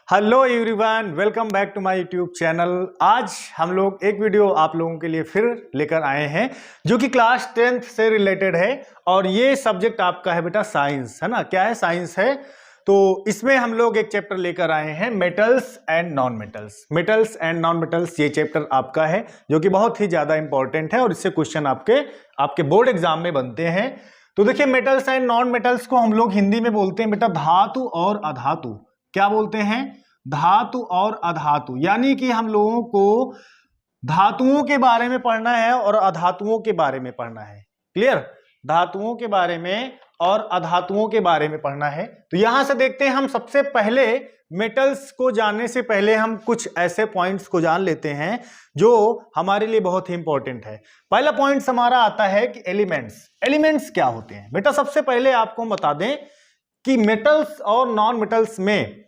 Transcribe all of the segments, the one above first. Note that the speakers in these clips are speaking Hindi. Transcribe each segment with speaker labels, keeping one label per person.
Speaker 1: Hello everyone, welcome back to my YouTube channel. आज हम लोग एक वीडियो आप लोगों के लिए फिर लेकर आए हैं जो कि क्लास 10th से रिलेटेड है और ये सब्जेक्ट आपका है बेटा साइंस, है ना। क्या है? साइंस है। तो इसमें हम लोग एक चैप्टर लेकर आए हैं metals and non metals. Metals and non metals ये चैप्टर आपका है जो कि बहुत ही ज्यादा इंपॉर्टेंट है और इससे क्वेश्चन आपके बोर्ड एग्जाम में बनते हैं। तो देखिए, मेटल्स एंड नॉन मेटल्स को हम लोग हिंदी में बोलते हैं बेटा धातु और अधातु। क्या बोलते हैं? धातु और अधातु। यानी कि हम लोगों को धातुओं के बारे में पढ़ना है और अधातुओं के बारे में पढ़ना है। क्लियर? धातुओं के बारे में और अधातुओं के बारे में पढ़ना है। तो यहां से देखते हैं, हम सबसे पहले मेटल्स को जानने से पहले हम कुछ ऐसे पॉइंट्स को जान लेते हैं जो हमारे लिए बहुत ही इंपॉर्टेंट है। पहला पॉइंट हमारा आता है कि एलिमेंट्स। एलिमेंट्स क्या होते हैं बेटा? सबसे पहले आपको बता दें कि मेटल्स और नॉन मेटल्स में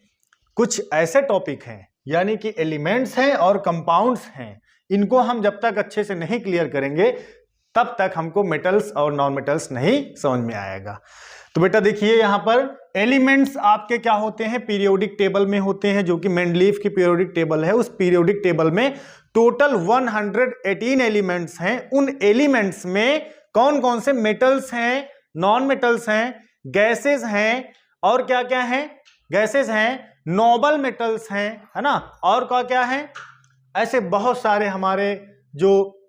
Speaker 1: कुछ ऐसे टॉपिक हैं, यानी कि एलिमेंट्स हैं और कंपाउंड्स हैं। इनको हम जब तक अच्छे से नहीं क्लियर करेंगे तब तक हमको मेटल्स और नॉन मेटल्स नहीं समझ में आएगा। तो बेटा देखिए, यहां पर एलिमेंट्स आपके क्या होते हैं? पीरियोडिक टेबल में होते हैं, जो कि मेंडलीफ की पीरियोडिक टेबल है। उस पीरियोडिक टेबल में टोटल 118 एलिमेंट्स हैं। उन एलिमेंट्स में कौन कौन से मेटल्स हैं, नॉन मेटल्स हैं, गैसेस हैं और क्या क्या हैं? गैसेस हैं, नोबल मेटल्स हैं, है ना। और क्या क्या है? ऐसे बहुत सारे हमारे जो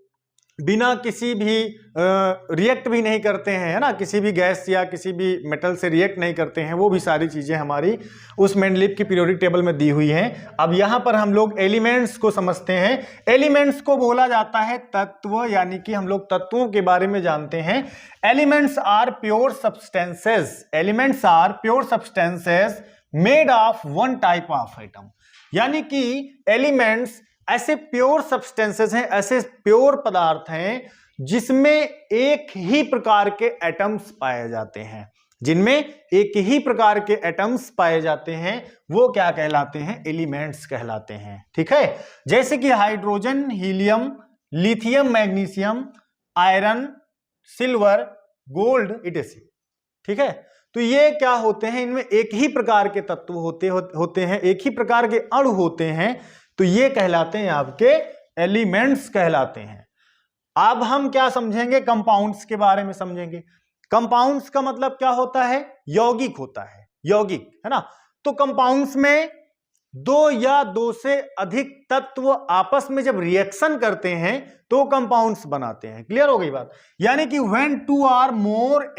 Speaker 1: बिना किसी भी रिएक्ट भी नहीं करते हैं, है ना, किसी भी गैस या किसी भी मेटल से रिएक्ट नहीं करते हैं, वो भी सारी चीजें हमारी उस मेंडलीफ की पीरियोडिक टेबल में दी हुई हैं। अब यहां पर हम लोग एलिमेंट्स को समझते हैं। एलिमेंट्स को बोला जाता है तत्व, यानी कि हम लोग तत्वों के बारे में जानते हैं। Elements are pure substances. Elements are pure substances made of one type of atom. यानी कि एलिमेंट्स ऐसे प्योर सब्सटेंसेस हैं, ऐसे प्योर पदार्थ हैं जिसमें एक ही प्रकार के एटम्स पाए जाते हैं। जिनमें एक ही प्रकार के एटम्स पाए जाते हैं, वो क्या कहलाते हैं? एलिमेंट्स कहलाते हैं। ठीक है। जैसे कि hydrogen, helium, lithium, magnesium, iron, silver, gold, etcetera. ठीक है। तो ये क्या होते हैं? इनमें एक ही प्रकार के तत्व होते हैं, एक ही प्रकार के अणु होते हैं। तो ये कहलाते हैं आपके एलिमेंट्स कहलाते हैं। अब हम क्या समझेंगे? कंपाउंड्स के बारे में समझेंगे। कंपाउंड्स का मतलब क्या होता है? यौगिक होता है, यौगिक, है ना। तो कंपाउंड्स में दो या दो से अधिक तत्व आपस में जब रिएक्शन करते हैं तो कंपाउंड्स बनाते हैं। क्लियर हो गई बात? यानी कि व्हेन टू और मोर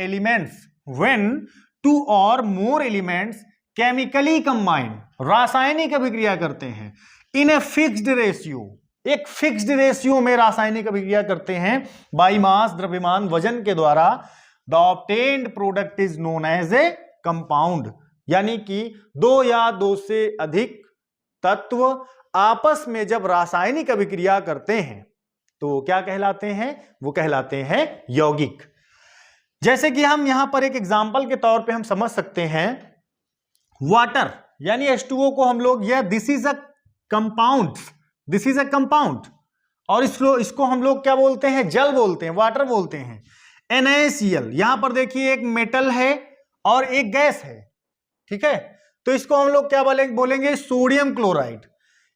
Speaker 1: एलिमेंट्स केमिकली कंबाइन, रासायनिक अभिक्रिया करते हैं इन ए फिक्स्ड रेशियो, एक फिक्स्ड रेशियो में रासायनिक अभिक्रिया करते हैं बाई मास, द्रव्यमान, वजन के द्वारा, the obtained product is known as a compound. यानी कि दो या दो से अधिक तत्व आपस में जब रासायनिक अभिक्रिया करते हैं तो क्या कहलाते हैं? वो कहलाते हैं यौगिक। जैसे कि हम यहां पर एक एग्जांपल के तौर पे हम समझ सकते हैं, वाटर यानी H2O को हम लोग, यह this is a compound, this is a compound, और इसको हम लोग क्या बोलते हैं? जल बोलते हैं, वाटर बोलते हैं। NaCl, यहां पर देखिए एक मेटल है और एक गैस है। ठीक है। तो इसको हम लोग क्या बोलेंगे? सोडियम क्लोराइड,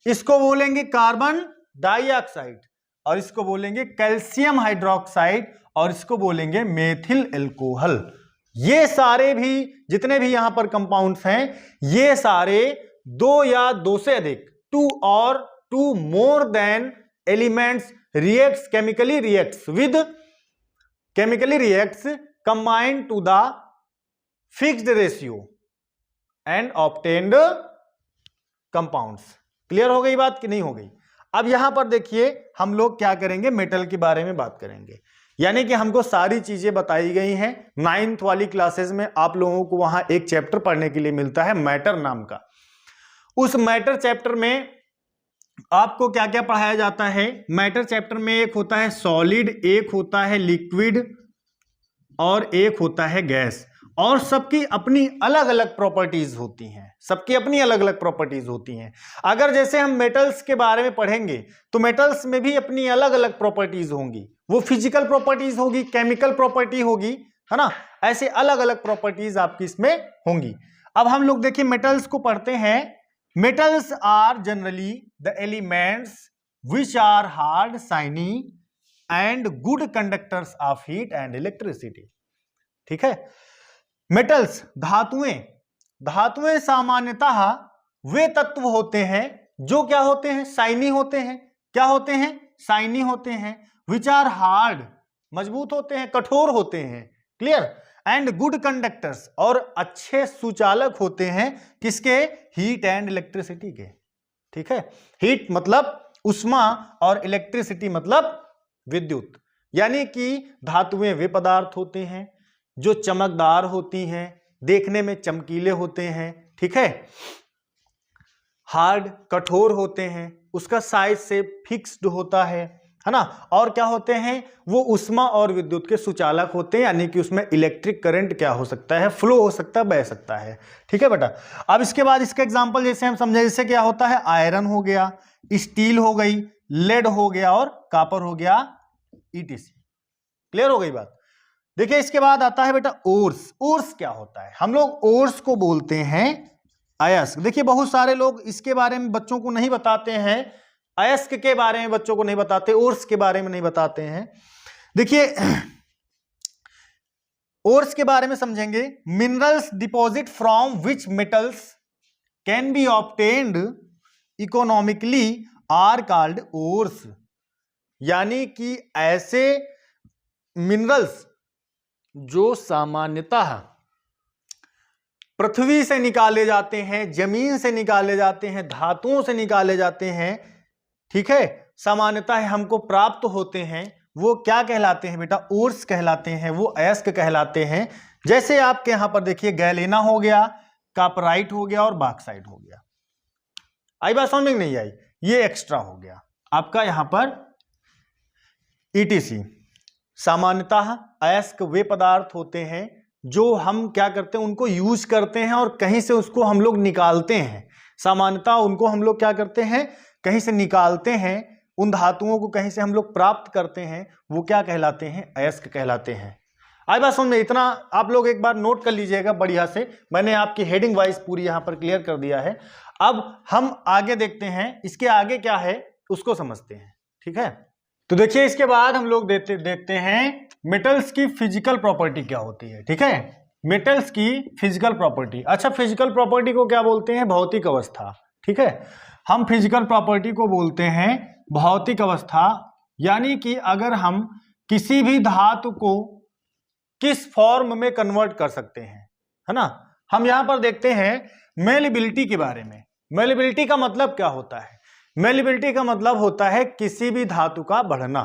Speaker 1: इसको बोलेंगे कार्बन डाइऑक्साइड, और इसको बोलेंगे कैल्शियम हाइड्रोक्साइड, और इसको बोलेंगे मेथिल एल्कोहल। ये सारे भी जितने भी यहां पर कंपाउंड्स हैं, ये सारे दो या दो से अधिक, टू और two more than elements reacts, chemically reacts combined to the fixed ratio and obtained compounds. Clear हो गई बात कि नहीं हो गई? अब यहां पर देखिए, हम लोग क्या करेंगे? मेटल के बारे में बात करेंगे। यानी कि हमको सारी चीजें बताई गई हैं। 9th वाली क्लासेस में आप लोगों को वहां एक चैप्टर पढ़ने के लिए मिलता है मैटर नाम का। उस मैटर चैप्टर में आपको क्या क्या पढ़ाया जाता है? मैटर चैप्टर में एक होता है सॉलिड, एक होता है लिक्विड और एक होता है गैस, और सबकी अपनी अलग अलग प्रॉपर्टीज होती हैं। सबकी अपनी अलग अलग प्रॉपर्टीज होती हैं। अगर जैसे हम मेटल्स के बारे में पढ़ेंगे तो मेटल्स में भी अपनी अलग अलग प्रॉपर्टीज होंगी। वो फिजिकल प्रॉपर्टीज होगी, केमिकल प्रॉपर्टी होगी, है ना। ऐसे अलग अलग प्रॉपर्टीज आपकी इसमें होंगी। अब हम लोग देखिए मेटल्स को पढ़ते हैं metals are generally the elements which are hard, shiny and good conductors of heat and electricity. ठीक है, मेटल्स धातुएं सामान्यतः वे तत्व होते हैं जो क्या होते हैं, शाइनी होते हैं। क्या होते हैं, शाइनी होते हैं। विच आर हार्ड, मजबूत होते हैं, कठोर होते हैं। क्लियर। एंड गुड कंडक्टर्स, और अच्छे सुचालक होते हैं किसके, हीट एंड इलेक्ट्रिसिटी के। ठीक है, हीट मतलब उष्मा और इलेक्ट्रिसिटी मतलब विद्युत। यानी कि धातुएं वे पदार्थ होते हैं जो चमकदार होती हैं, देखने में चमकीले होते हैं। ठीक है, हार्ड कठोर होते हैं, उसका साइज से फिक्स्ड होता है ना। और क्या होते हैं, वो उष्मा और विद्युत के सुचालक होते हैं, यानी कि उसमें इलेक्ट्रिक करंट क्या हो सकता है, फ्लो हो सकता है, बह सकता है। ठीक है बेटा। अब इसके बाद इसका एग्जांपल जैसे हम समझे, जैसे क्या होता है, आयरन हो गया, स्टील हो गई, लेड हो गया और कॉपर हो गया, ईटीसी। क्लियर हो गई बात। देखिए इसके बाद आता है बेटा ओर्स। ओर्स क्या होता है, हम लोग ओर्स को बोलते हैं अयस्क। देखिए बहुत सारे लोग इसके बारे में बच्चों को नहीं बताते हैं, अयस्क के बारे में बच्चों को नहीं बताते, ओर्स के बारे में नहीं बताते हैं। देखिए ओर्स के बारे में समझेंगे। Minerals deposit from which metals can be obtained economically are called ores. यानी कि ऐसे मिनरल्स जो सामान्यतः पृथ्वी से निकाले जाते हैं, जमीन से निकाले जाते हैं, धातुओं से निकाले जाते हैं, ठीक है, सामान्यतः हमको प्राप्त होते हैं, वो क्या कहलाते हैं बेटा, ओर्स कहलाते हैं, वो अयस्क कहलाते हैं। जैसे आपके यहां पर देखिए गैलेना हो गया, कॉपराइट हो गया और बॉक्साइट हो गया। आई बात समझ में नहीं आई, ये एक्स्ट्रा हो गया आपका यहां पर ईटीसी। सामान्यतः अयस्क वे पदार्थ होते हैं जो हम क्या करते हैं, उनको यूज करते हैं और कहीं से उसको हम लोग निकालते हैं। सामान्यतः उनको हम लोग क्या करते हैं, कहीं से निकालते हैं, उन धातुओं को कहीं से हम लोग प्राप्त करते हैं, वो क्या कहलाते हैं, अयस्क कहलाते हैं। आई बात समझ में, इतना आप लोग एक बार नोट कर लीजिएगा बढ़िया से, मैंने आपकी हेडिंग वाइज पूरी यहां पर क्लियर कर दिया है। अब हम आगे देखते हैं, इसके आगे क्या है उसको समझते हैं। ठीक है, तो देखिए इसके बाद हम लोग देखते हैं मेटल्स की फिजिकल प्रॉपर्टी क्या होती है। ठीक है, मेटल्स की फिजिकल प्रॉपर्टी। अच्छा, फिजिकल प्रॉपर्टी को क्या बोलते हैं, भौतिक अवस्था। ठीक है, हम फिजिकल प्रॉपर्टी को बोलते हैं भौतिक अवस्था। यानी कि अगर हम किसी भी धातु को किस फॉर्म में कन्वर्ट कर सकते हैं, है ना। हम यहां पर देखते हैं मेलिबिलिटी के बारे में। मेलिबिलिटी का मतलब क्या होता है, मेलिबिलिटी का मतलब होता है किसी भी धातु का बढ़ना,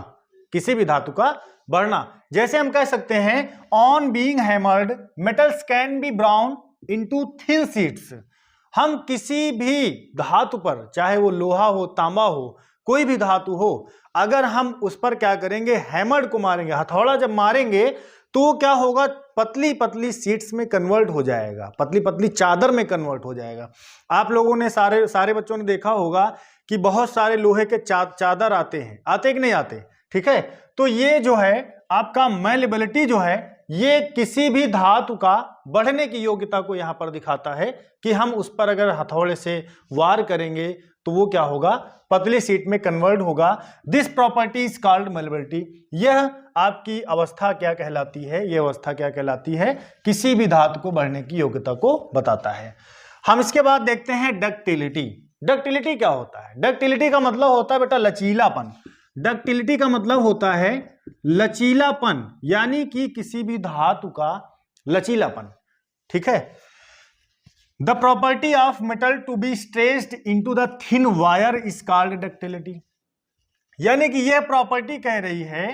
Speaker 1: किसी भी धातु का बढ़ना। जैसे हम कह सकते हैं on being hammered metals can B brown into thin sheets. हम किसी भी धातु पर, चाहे वो लोहा हो, तांबा हो, कोई भी धातु हो, अगर हम उस पर क्या करेंगे, हैमर्ड को मारेंगे, हथौड़ा जब मारेंगे तो क्या होगा, पतली पतली शीट्स में कन्वर्ट हो जाएगा, पतली पतली चादर में कन्वर्ट हो जाएगा। आप लोगों ने सारे बच्चों ने देखा होगा कि बहुत सारे लोहे के चादर आते हैं, आते कि नहीं आते। ठीक है, तो ये जो है आपका मेलिबिलिटी जो है, ये किसी भी धातु का बढ़ने की योग्यता को यहां पर दिखाता है कि हम उस पर अगर हथौड़े से वार करेंगे तो वो क्या होगा, पतली शीट में कन्वर्ट होगा। This property is called malleability. यह आपकी अवस्था क्या कहलाती है, यह अवस्था क्या कहलाती है, किसी भी धातु को बढ़ने की योग्यता को बताता है। हम इसके बाद देखते हैं डक्टिलिटी। डक्टिलिटी क्या होता है, डक्टिलिटी का मतलब होता है बेटा लचीलापन। डक्टिलिटी का मतलब होता है लचीलापन, यानी कि किसी भी धातु का लचीलापन। ठीक है, the property of metal to be stretched into the thin wire is called ductility. यानी कि यह प्रॉपर्टी कह रही है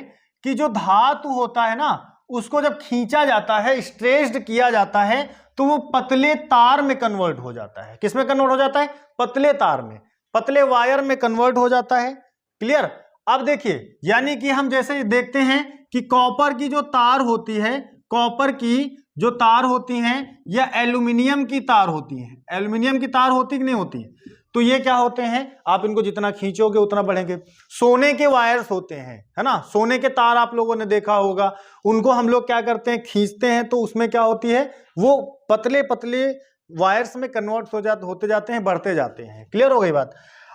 Speaker 1: कि जो धातु होता है ना, उसको जब खींचा जाता है, स्ट्रेच्ड किया जाता है, तो वो पतले तार में कन्वर्ट हो जाता है। किस में कन्वर्ट हो जाता है, पतले तार में, पतले वायर में कन्वर्ट हो जाता है। क्लियर। अब देखिए, यानी कि हम जैसे देखते हैं कि कॉपर की जो तार होती है, कॉपर की जो तार होती हैं या एल्यूमिनियम की तार होती हैं, एल्यूमिनियम की तार होती कि नहीं होती, तो ये क्या होते हैं, आप इनको जितना खींचोगे उतना बढ़ेंगे। सोने के वायर्स होते हैं, है ना, सोने के तार आप लोगों ने देखा होगा, उनको हम लोग क्या करते हैं, खींचते हैं, तो उसमें क्या होती है, वो पतले पतले वायर्स में कन्वर्ट होते जाते हैं, बढ़ते जाते हैं। क्लियर हो गई बात।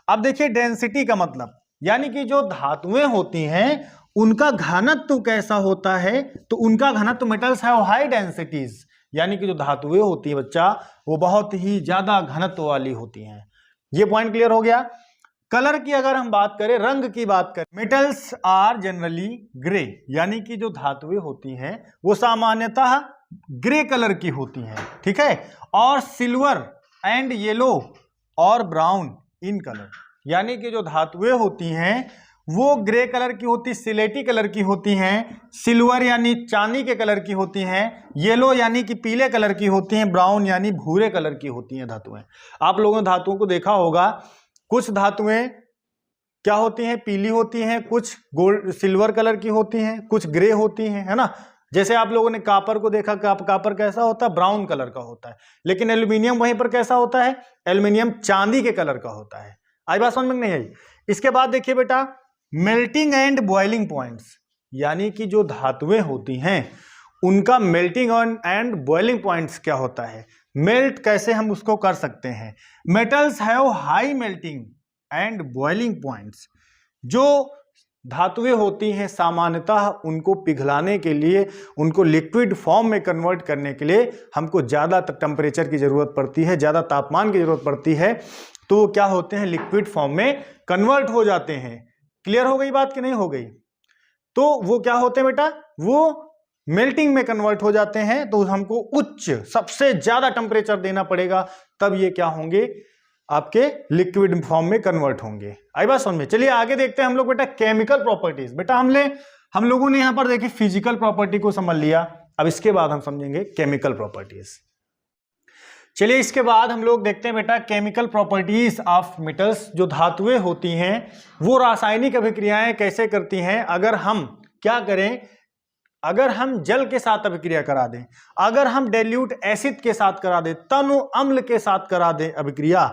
Speaker 1: अब देखिए डेंसिटी का मतलब, यानी कि जो धातुएं होती हैं उनका घनत्व कैसा होता है, तो उनका घनत्व, मेटल्स हैव हाई डेंसिटीज, यानी कि जो धातुएं होती है बच्चा वो बहुत ही ज्यादा घनत्व वाली होती हैं। ये पॉइंट क्लियर हो गया। कलर की अगर हम बात करें, रंग की बात करें, मेटल्स आर जनरली ग्रे, यानी कि जो धातुएं होती हैं वो सामान्यतः ग्रे कलर की होती हैं, ठीक है। और सिल्वर एंड येलो और ब्राउन इन कलर, यानी कि जो धातुएं होती हैं वो ग्रे कलर की होती, सिलेटी कलर की होती हैं, सिल्वर यानी चांदी के कलर की होती हैं, येलो यानी कि पीले कलर की होती हैं, ब्राउन यानी भूरे कलर की होती हैं धातुएं। आप लोगों ने धातुओं को देखा होगा, कुछ धातुएं क्या होती हैं, पीली होती हैं, कुछ गोल्ड सिल्वर कलर की होती हैं, कुछ ग्रे होती हैं, है ना। जैसे आप लोगों ने कापर को देखा, कापर कैसा होता है, ब्राउन कलर का होता है, लेकिन एल्यूमिनियम वहीं पर कैसा होता है, एल्यूमिनियम चांदी के कलर का होता है। आई बात समझ में नहीं आई। इसके बाद देखिए बेटा, मेल्टिंग एंड बॉइलिंग पॉइंट्स, यानी कि जो धातुएं होती हैं उनका मेल्टिंग एंड बॉइलिंग पॉइंट्स क्या होता है, मेल्ट कैसे हम उसको कर सकते हैं। Metals have high melting and boiling points, जो धातुएं होती हैं सामान्यतः उनको पिघलाने के लिए, उनको लिक्विड फॉर्म में कन्वर्ट करने के लिए हमको ज़्यादा टेम्परेचर की ज़रूरत पड़ती है, ज़्यादा तापमान की ज़रूरत पड़ती है, तो वो क्या होते हैं, लिक्विड फॉर्म में कन्वर्ट हो जाते हैं। क्लियर हो गई बात कि नहीं हो गई। तो वो क्या होते हैं बेटा, वो मेल्टिंग में कन्वर्ट हो जाते हैं, तो हमको उच्च सबसे ज्यादा टेम्परेचर देना पड़ेगा, तब ये क्या होंगे, आपके लिक्विड फॉर्म में कन्वर्ट होंगे। आई बात समझ में। चलिए आगे देखते हैं हम लोग बेटा केमिकल प्रॉपर्टीज। बेटा हम लोगों ने यहां पर देखिए फिजिकल प्रॉपर्टी को समझ लिया, अब इसके बाद हम समझेंगे केमिकल प्रॉपर्टीज। चलिए इसके बाद हम लोग देखते हैं बेटा केमिकल प्रॉपर्टीज ऑफ मेटल्स। जो धातुएं होती हैं वो रासायनिक अभिक्रियाएं कैसे करती हैं। अगर हम क्या करें, अगर हम जल के साथ अभिक्रिया करा दें, अगर हम डाइल्यूट एसिड के साथ करा दें, तनु अम्ल के साथ करा दें अभिक्रिया,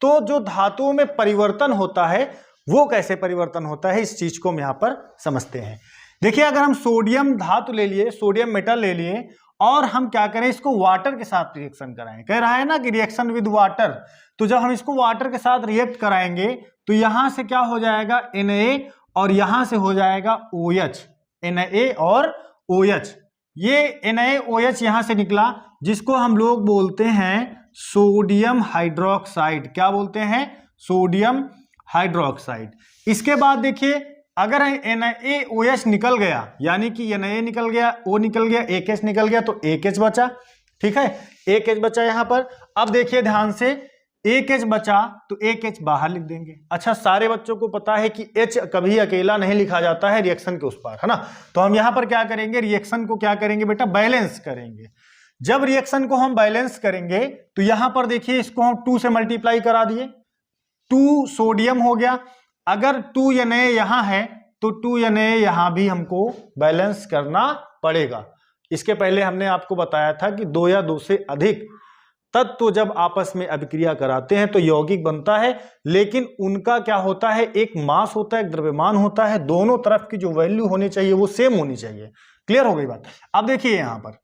Speaker 1: तो जो धातुओं में परिवर्तन होता है वो कैसे परिवर्तन होता है, इस चीज को हम यहां पर समझते हैं। देखिए अगर हम सोडियम धातु ले लिए, सोडियम मेटल ले लिए, और हम क्या करें, इसको वाटर के साथ रिएक्शन कराएं, कह रहा है ना कि रिएक्शन विद वाटर, तो जब हम इसको वाटर के साथ रिएक्ट कराएंगे तो यहां से क्या हो जाएगा, Na, और यहां से हो जाएगा OH, Na और OH। ये NaOH यहां से निकला, जिसको हम लोग बोलते हैं सोडियम हाइड्रोक्साइड। क्या बोलते हैं, सोडियम हाइड्रोक्साइड। इसके बाद देखिए अगर NaOH निकल गया, यानी कि Na निकल गया, O निकल गया, एक H निकल गया, तो एक H बचा, ठीक है, एक H बचा यहां पर। अब देखिए ध्यान से, एक H बचा तो एक H बाहर लिख देंगे। अच्छा, सारे बच्चों को पता है कि H कभी अकेला नहीं लिखा जाता है रिएक्शन के उस पार, है ना। तो हम यहां पर क्या करेंगे, रिएक्शन को क्या करेंगे बेटा, बैलेंस करेंगे। जब रिएक्शन को हम बैलेंस करेंगे तो यहां पर देखिए इसको हम 2 से मल्टीप्लाई करा दिए, 2 सोडियम हो गया। अगर 2 Na यहां है तो 2 Na यहां भी हमको बैलेंस करना पड़ेगा। इसके पहले हमने आपको बताया था कि 2 या 2 से अधिक तत्व जब आपस में अभिक्रिया कराते हैं तो यौगिक बनता है, लेकिन उनका क्या होता है, एक मास होता है, एक द्रव्यमान होता है, दोनों तरफ की जो वैल्यू होनी चाहिए वो सेम होनी चाहिए। क्लियर हो गई बात। अब देखिए यहां पर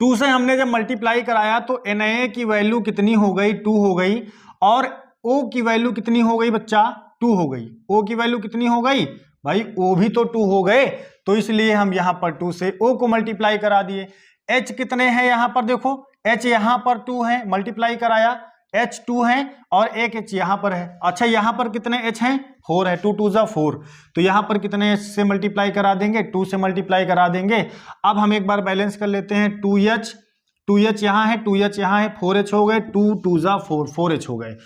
Speaker 1: 2 से हमने जब मल्टीप्लाई कराया तो Na की वैल्यू कितनी हो गई, 2 हो गई, और O की वैल्यू कितनी हो गई बच्चा, 2 हो गई। O की वैल्यू कितनी हो गई भाई, O भी तो 2 हो गए, तो इसलिए हम यहां पर 2 से O को मल्टीप्लाई करा दिए। H कितने हैं यहां पर, देखो H यहां पर 2 है, मल्टीप्लाई कराया, H 2 है और एक H यहां पर है। अच्छा यहां पर कितने H हैं, 4 है, 2 2 जा 4, तो यहां पर कितने H से मल्टीप्लाई करा देंगे, 2 से मल्टीप्लाई करा देंगे। अब हम एक बार बैलेंस कर लेते हैं, 2H यहां है, 2H यहां है, 4H हो गए, 2 2 जा 4, 4H हो गए।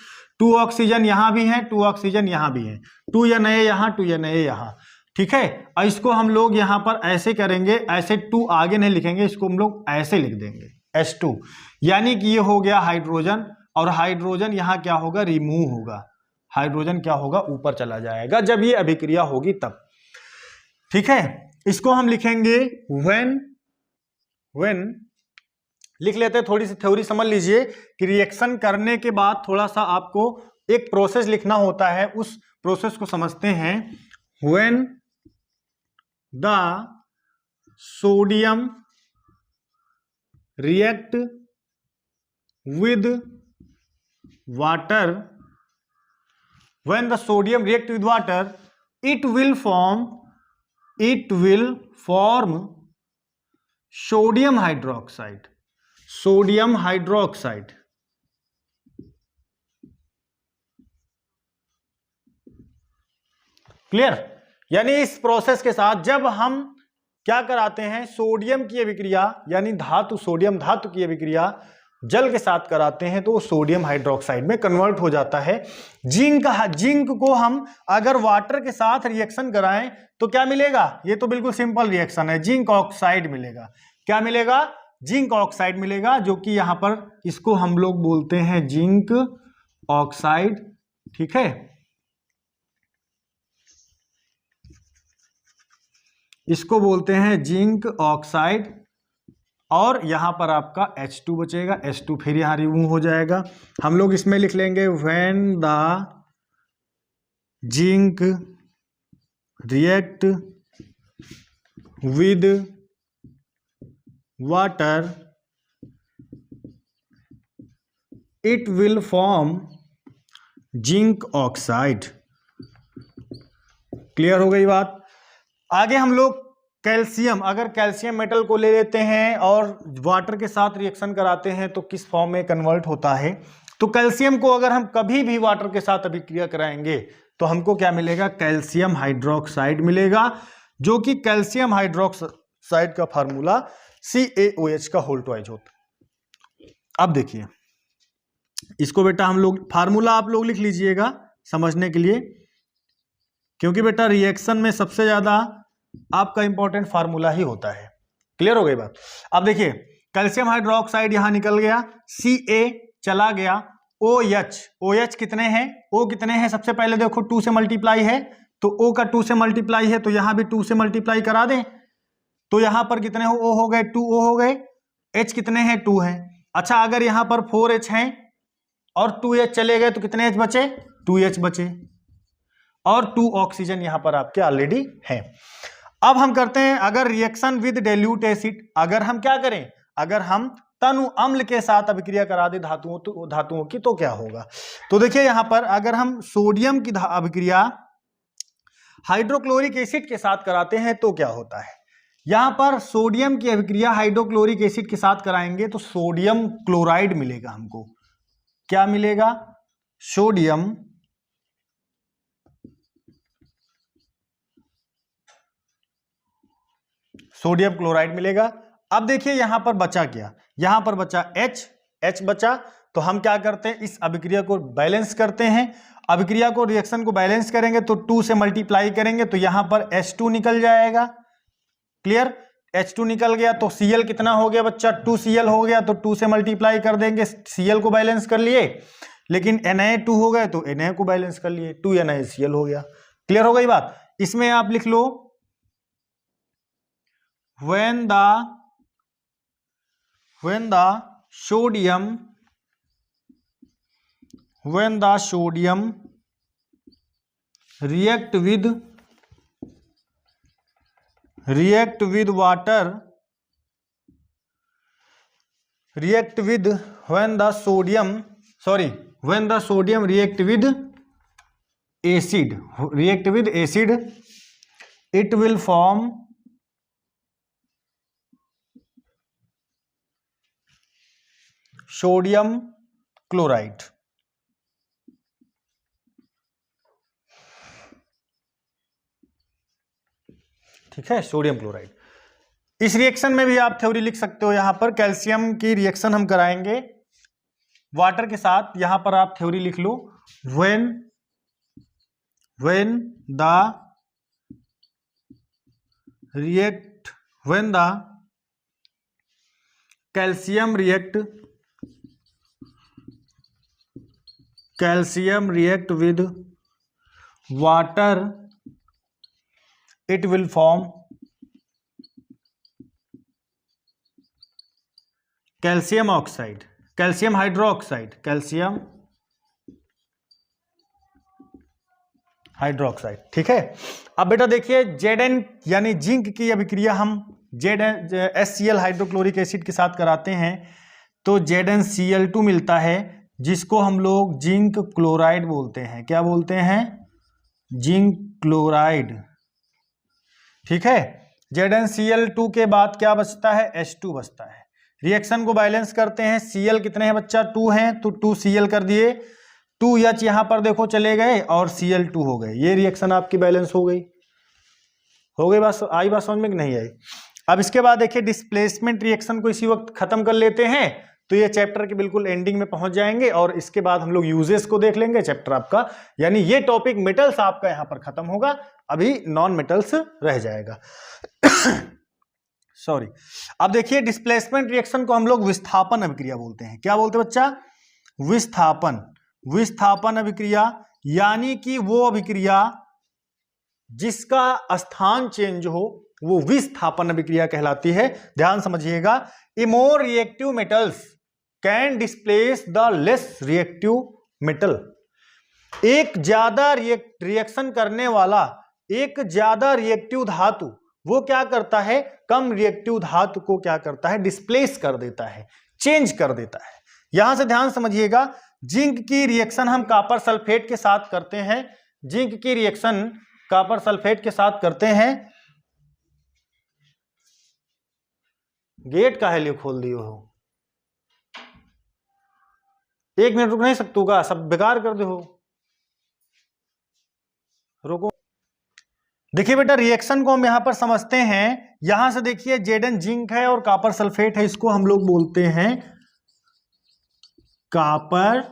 Speaker 1: 2 ऑक्सीजन यहां भी है, 2 ऑक्सीजन यहां भी है, 2 Na यहां, 2 Na यहां, ठीक है। और इसको हम लोग यहां पर ऐसे करेंगे, ऐसे 2 आगे नहीं लिखेंगे, इसको हम लोग ऐसे लिख देंगे H2, यानी कि ये हो गया हाइड्रोजन, और हाइड्रोजन यहां क्या होगा, रिमूव होगा, हाइड्रोजन क्या होगा, ऊपर चला जाएगा जब ये अभिक्रिया होगी तब, ठीक है। इसको हम लिखेंगे व्हेन लिख लेते हैं। थोड़ी सी थ्योरी समझ लीजिए कि रिएक्शन करने के बाद थोड़ा सा आपको एक प्रोसेस लिखना होता है, उस प्रोसेस को समझते हैं। When the sodium react with water, when the sodium react with water, it will form sodium hydroxide. Sodium hydroxide. Clear? यानी इस प्रोसेस के साथ जब हम क्या कराते हैं, सोडियम की अभिक्रिया यानी धातु, सोडियम धातु की अभिक्रिया जल के साथ कराते हैं तो सोडियम हाइड्रोक्साइड में कन्वर्ट हो जाता है। जिंक को हम अगर वाटर के साथ रिएक्शन कराएं तो क्या मिलेगा? ये तो बिल्कुल सिंपल रिएक्शन है, जिंक ऑक्साइड मिलेगा। क्या मिलेगा? जिंक ऑक्साइड मिलेगा, जो कि यहां पर इसको हम लोग बोलते हैं जिंक ऑक्साइड। ठीक है, इसको बोलते हैं जिंक ऑक्साइड। और यहां पर आपका H2 बचेगा, H2 फिर यहां रिमूव हो जाएगा। हम लोग इसमें लिख लेंगे when the zinc react with water it will form zinc oxide. Clear हो गई बात? आगे हम लोग कैल्शियम, अगर कैल्शियम मेटल को ले लेते हैं और वाटर के साथ रिएक्शन कराते हैं तो किस फॉर्म में कन्वर्ट होता है। तो कैल्शियम को अगर हम कभी भी वाटर के साथ अभिक्रिया कराएंगे तो हमको क्या मिलेगा? कैल्शियम हाइड्रोक्साइड मिलेगा, जो कि कैल्शियम हाइड्रोक्साइड का फार्मूला CaOH का होल ट्वाइज होता। अब देखिए इसको बेटा हम लोग फार्मूला आप लोग लिख लीजिएगा समझने के लिए, क्योंकि बेटा रिएक्शन में सबसे ज्यादा आपका इंपॉर्टेंट फार्मूला ही होता है। क्लियर हो गई बात? अब देखिए कैल्शियम हाइड्रोक्साइड यहां निकल गया, Ca चला गया, OH कितने हैं? O कितने हैं? सबसे पहले देखो 2 से मल्टीप्लाई है तो O का 2 से मल्टीप्लाई है तो यहां भी 2 से मल्टीप्लाई करा दें तो यहां पर कितने हो? O हो गए, 2O हो गए। H कितने हैं? 2 हैं। अच्छा अगर यहां पर 4H हैं और 2H चले गए तो कितने H बचे? 2H बचे और 2 ऑक्सीजन यहां पर आपके ऑलरेडी हैं। अब हम करते हैं अगर रिएक्शन विद डाइल्यूट एसिड, अगर हम क्या करें, अगर हम तनु अम्ल के साथ अभिक्रिया करा दे धातुओं की तो क्या होगा? तो देखिए यहां पर अगर हम सोडियम की अभिक्रिया हाइड्रोक्लोरिक एसिड के साथ कराते हैं तो क्या होता है? यहां पर सोडियम की अभिक्रिया हाइड्रोक्लोरिक एसिड के साथ कराएंगे तो सोडियम क्लोराइड मिलेगा हमको। क्या मिलेगा? सोडियम क्लोराइड मिलेगा। अब देखिए यहां पर बचा क्या? यहां पर बचा H बचा, तो हम क्या करते हैं, इस अभिक्रिया को बैलेंस करते हैं। अभिक्रिया को, रिएक्शन को बैलेंस करेंगे तो 2 से मल्टीप्लाई करेंगे तो यहां पर H2 निकल जाएगा। क्लियर? H2 निकल गया तो Cl कितना हो गया बच्चा? 2Cl हो गया, तो 2 से मल्टीप्लाई कर देंगे, Cl को बैलेंस कर लिए, लेकिन Na2 हो गए तो Na को बैलेंस कर लिए, 2NaCl हो गया। क्लियर हो गई बात? इसमें आप लिख लो when the sodium react with water, when the sodium react with acid, it will form sodium chloride. ठीक है, सोडियम क्लोराइड। इस रिएक्शन में भी आप थ्योरी लिख सकते हो। यहां पर कैल्शियम की रिएक्शन हम कराएंगे वाटर के साथ, यहां पर आप थ्योरी लिख लो when the calcium react with water, it will form calcium hydroxide. ठीक है, अब बेटा देखिए Zn यानी जिंक की अभिक्रिया हम HCl हाइड्रोक्लोरिक एसिड के साथ कराते हैं तो ZnCl2 मिलता है, जिसको हम लोग जिंक क्लोराइड बोलते हैं। क्या बोलते हैं? Zinc chloride. ठीक है। ZnCl2 के बाद क्या बचता है? H2 बचता है। रिएक्शन को बैलेंस करते हैं। Cl कितने हैं बच्चा? 2 हैं, तो 2Cl कर दिए, 2H यहां पर देखो चले गए और Cl2 हो गए। ये रिएक्शन आपकी बैलेंस हो गई। बात आई बात समझ में कि नहीं आई? अब इसके बाद देखिए डिस्प्लेसमेंट रिएक्शन को इसी वक्त खत्म कर लेते हैं, तो ये चैप्टर के बिल्कुल एंडिंग में पहुंच जाएंगे और इसके बाद हम लोग यूजेस को देख लेंगे चैप्टर आपका, यानी ये टॉपिक मेटल्स आपका यहां पर खत्म होगा, अभी नॉन मेटल्स रह जाएगा। सॉरी। अब देखिए डिस्प्लेसमेंट रिएक्शन को हम लोग विस्थापन अभिक्रिया बोलते हैं। क्या बोलते हैं बच्चा? विस्थापन अभिक्रिया, यानी कि वो अभिक्रिया जिसका स्थान चेंज हो वो विस्थापन अभिक्रिया कहलाती है। ध्यान समझिएगा, a more reactive metals can displace the less reactive metal. एक ज्यादा रिएक्शन करने वाला, एक ज्यादा रिएक्टिव धातु वो क्या करता है? कम रिएक्टिव धातु को क्या करता है? डिस्प्लेस कर देता है, चेंज कर देता है। यहां से ध्यान समझिएगा, जिंक की रिएक्शन हम कॉपर सल्फेट के साथ करते हैं। जिंक की रिएक्शन कॉपर सल्फेट के साथ करते हैं। गेट काहे लिए खोल दियो हो? 1 मिनट रुक नहीं सकतू का? सब बेकार कर दे हो। रुको। देखिए बेटा रिएक्शन को हम यहां पर समझते हैं। यहां से देखिए Zn जिंक है और कॉपर सल्फेट है, इसको हम लोग बोलते हैं कॉपर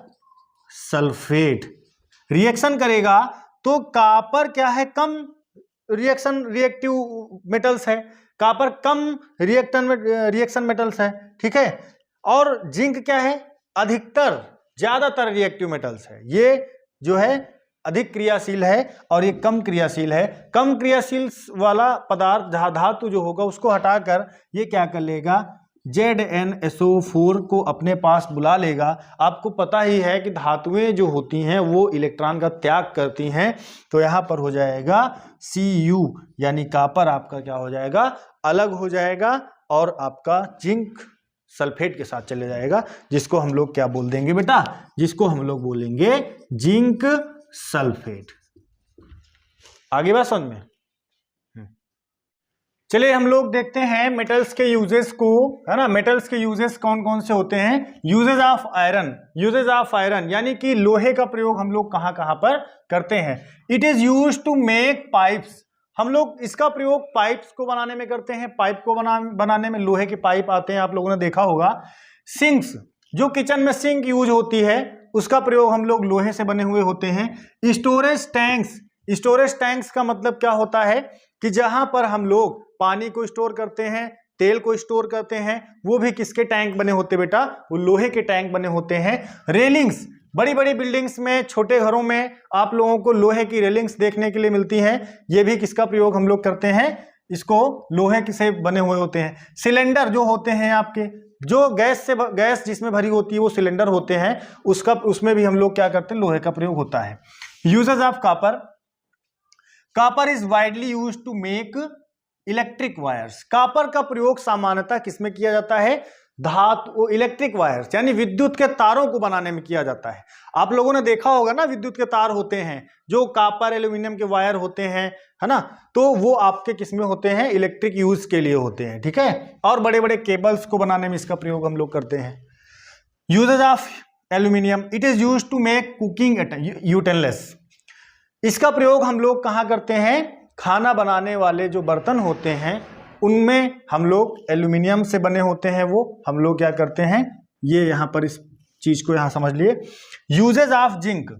Speaker 1: सल्फेट। रिएक्शन करेगा तो कॉपर क्या है? कम रिएक्टिव मेटल्स है, कॉपर कम रिएक्शन मेटल्स है। ठीक है। और जिंक क्या है? अधिकतर ज्यादातर रिएक्टिव मेटल्स है। ये जो है अधिक क्रियाशील है और ये कम क्रियाशील है। कम क्रियाशील वाला पदार्थ धातु जो होगा उसको हटाकर ये क्या कर लेगा? ZnSO4 को अपने पास बुला लेगा। आपको पता ही है कि धातुएं जो होती हैं वो इलेक्ट्रॉन का त्याग करती हैं, तो यहां पर हो जाएगा Cu, यानी कॉपर आपका क्या हो जाएगा? अलग हो जाएगा और आपका जिंक सल्फेट के साथ चले जाएगा, जिसको हम लोग क्या बोल देंगे बेटा? जिसको हम लोग बोलेंगे जिंक सल्फेट। आगे बात समझ में? चलिए हम लोग देखते हैं मेटल्स के यूजेस को, है ना। मेटल्स के यूजेस कौन कौन से होते हैं? यूजेस ऑफ आयरन, यानी कि लोहे का प्रयोग हम लोग कहां कहां पर करते हैं? It is used to make pipes. हम लोग इसका प्रयोग पाइप्स को बनाने में करते हैं। पाइप को बनाने में लोहे के पाइप आते हैं, आप लोगों ने देखा होगा। सिंक्स, जो किचन में सिंक यूज होती है उसका प्रयोग हम लोग लोहे से बने हुए होते हैं। स्टोरेज टैंक्स का मतलब क्या होता है कि जहां पर हम लोग पानी को स्टोर करते हैं, तेल को स्टोर करते हैं, वो भी किसके टैंक बने होते बेटा? वो लोहे के टैंक बने होते हैं। रेलिंग्स, बड़ी बड़ी बिल्डिंग्स में, छोटे घरों में आप लोगों को लोहे की रेलिंग्स देखने के लिए मिलती हैं। ये भी किसका प्रयोग हम लोग करते हैं? इसको लोहे से बने हुए होते हैं। सिलेंडर जो होते हैं आपके, जो गैस जिसमें भरी होती है वो सिलेंडर होते हैं, उसमें भी हम लोग क्या करते हैं? लोहे का प्रयोग होता है। Uses of copper is widely used to make electric wires. Copper का प्रयोग सामान्यतः किसमें किया जाता है? धातु इलेक्ट्रिक वायर्स, यानी विद्युत के तारों को बनाने में किया जाता है। आप लोगों ने देखा होगा ना, विद्युत के तार होते हैं जो कॉपर एल्यूमिनियम के वायर होते हैं, है ना, तो वो आपके किसमें होते हैं? इलेक्ट्रिक यूज के लिए होते हैं। ठीक है। और बड़े बड़े केबल्स को बनाने में इसका प्रयोग हम लोग करते हैं। Uses of aluminium, it is used to make cooking utensils. इसका प्रयोग हम लोग कहां करते हैं? खाना बनाने वाले जो बर्तन होते हैं उनमें हम लोग एल्यूमिनियम से बने होते हैं, वो हम लोग क्या करते हैं? ये यहां पर इस चीज को यहां समझ लिए। यूजेस ऑफ जिंक,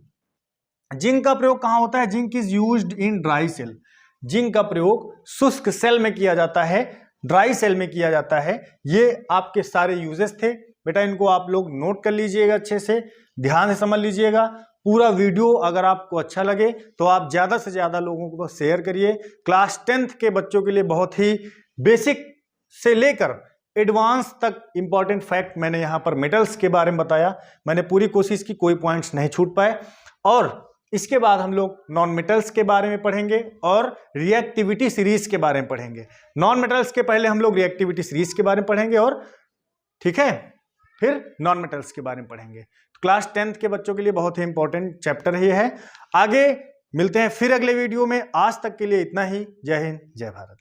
Speaker 1: जिंक का प्रयोग कहां होता है? Zinc is used in dry cell. Zinc का प्रयोग शुष्क सेल में किया जाता है, ड्राई सेल में किया जाता है। ये आपके सारे यूजेस थे बेटा, इनको आप लोग नोट कर लीजिएगा, अच्छे से ध्यान से समझ लीजिएगा। पूरा वीडियो अगर आपको अच्छा लगे तो आप ज़्यादा से ज़्यादा लोगों को शेयर करिए। क्लास 10th के बच्चों के लिए बहुत ही बेसिक से लेकर एडवांस तक इंपॉर्टेंट फैक्ट मैंने यहाँ पर मेटल्स के बारे में बताया। मैंने पूरी कोशिश की, कोई पॉइंट्स नहीं छूट पाए। और इसके बाद हम लोग नॉन मेटल्स के बारे में पढ़ेंगे और रिएक्टिविटी सीरीज के बारे में पढ़ेंगे। नॉन मेटल्स के पहले हम लोग रिएक्टिविटी सीरीज के बारे में पढ़ेंगे। और ठीक है, फिर नॉन मेटल्स के बारे में पढ़ेंगे। तो क्लास 10th के बच्चों के लिए बहुत ही इंपॉर्टेंट चैप्टर ही है। आगे मिलते हैं फिर अगले वीडियो में। आज तक के लिए इतना ही। जय हिंद, जय भारत।